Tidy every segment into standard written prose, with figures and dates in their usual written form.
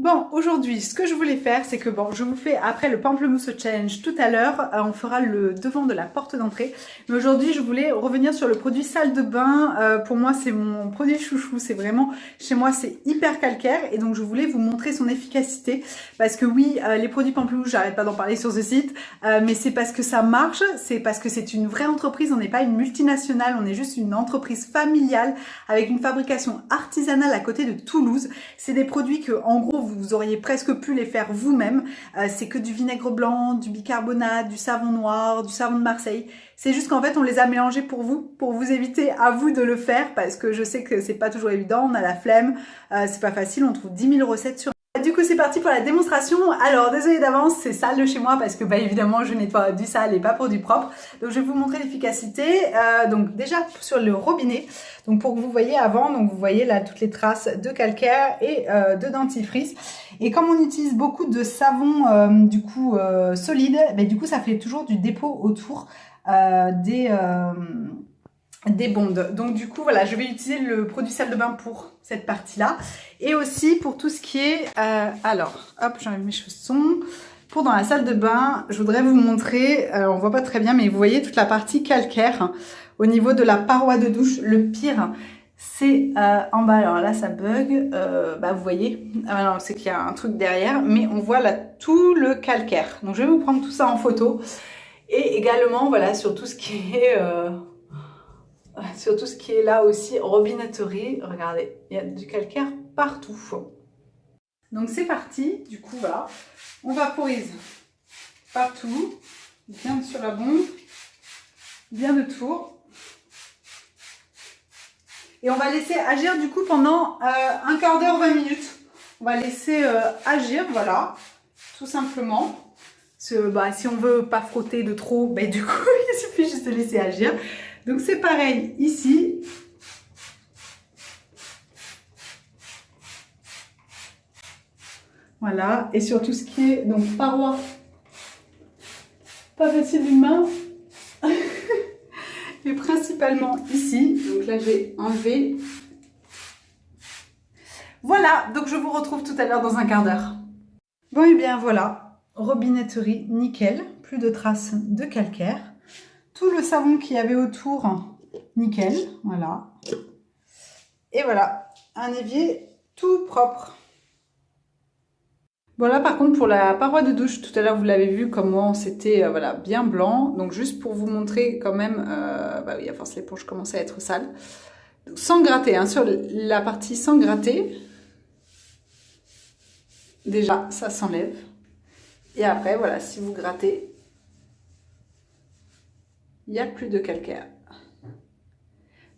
Bon, aujourd'hui, ce que je voulais faire, c'est que bon, je vous fais après le pamplemousse challenge tout à l'heure, on fera le devant de la porte d'entrée. Mais aujourd'hui, je voulais revenir sur le produit salle de bain. Pour moi, c'est mon produit chouchou. C'est vraiment, chez moi, c'est hyper calcaire. Et donc, je voulais vous montrer son efficacité. Parce que oui, les produits pamplemousse, j'arrête pas d'en parler sur ce site. Mais c'est parce que ça marche. C'est parce que c'est une vraie entreprise. On n'est pas une multinationale. On est juste une entreprise familiale avec une fabrication artisanale à côté de Toulouse. C'est des produits que, en gros, vous auriez presque pu les faire vous-même. C'est que du vinaigre blanc, du bicarbonate, du savon noir, du savon de Marseille. C'est juste qu'en fait, on les a mélangés pour vous éviter à vous de le faire parce que je sais que c'est pas toujours évident, on a la flemme, c'est pas facile, on trouve 10 000 recettes sur... Du coup, c'est parti pour la démonstration. Alors, désolée d'avance, c'est sale de chez moi parce que, bah, évidemment, je nettoie du sale et pas pour du propre. Donc, je vais vous montrer l'efficacité. Donc, déjà, sur le robinet. Donc, pour que vous voyez avant, donc, vous voyez là toutes les traces de calcaire et de dentifrice. Et comme on utilise beaucoup de savon, du coup, solide, bah, du coup, ça fait toujours du dépôt autour des bondes. Donc du coup voilà, je vais utiliser le produit salle de bain pour cette partie là et aussi pour tout ce qui est alors hop, j'enlève mes chaussons. Pour dans la salle de bain, je voudrais vous montrer, on voit pas très bien mais vous voyez toute la partie calcaire au niveau de la paroi de douche. Le pire c'est en bas, alors là ça bug, bah vous voyez, alors c'est qu'il y a un truc derrière, mais on voit là tout le calcaire. Donc je vais vous prendre tout ça en photo et également voilà sur tout ce qui est là aussi, robinetterie, regardez, il y a du calcaire partout. Donc c'est parti, du coup voilà, on vaporise partout, bien sur la bombe, bien de tour. Et on va laisser agir du coup pendant un quart d'heure, 20 minutes. On va laisser agir, voilà, tout simplement. Bah, si on veut pas frotter de trop, bah, du coup il suffit juste de laisser agir. Donc c'est pareil ici. Voilà, et sur tout ce qui est donc paroi, pas facile d'une main, mais principalement ici. Donc là j'ai enlevé. Voilà, donc je vous retrouve tout à l'heure dans un quart d'heure. Bon et bien voilà, robinetterie nickel, plus de traces de calcaire. Tout le savon qu'il y avait autour, nickel, voilà. Et voilà, un évier tout propre. Bon là par contre pour la paroi de douche, tout à l'heure vous l'avez vu comment c'était voilà, bien blanc. Donc juste pour vous montrer quand même, bah oui à force l'éponge commence à être sale. Donc, sans gratter, hein, sur la partie sans gratter, déjà ça s'enlève. Et après voilà, si vous grattez, il n'y a plus de calcaire.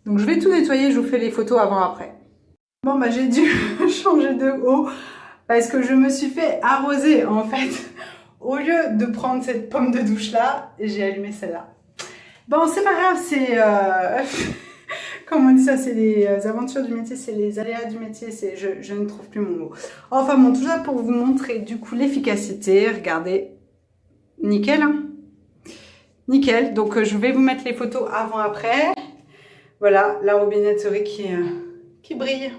Donc je vais tout nettoyer, je vous fais les photos avant-après. Bon bah j'ai dû changer de eau parce que je me suis fait arroser en fait. Au lieu de prendre cette pomme de douche là, j'ai allumé celle-là. Bon c'est pas grave, c'est... Comment on dit ça, c'est les aventures du métier, c'est les aléas du métier, je ne trouve plus mon mot. Enfin bon, tout ça pour vous montrer du coup l'efficacité, regardez, nickel hein. Nickel, donc je vais vous mettre les photos avant-après. Voilà, la robinetterie qui brille.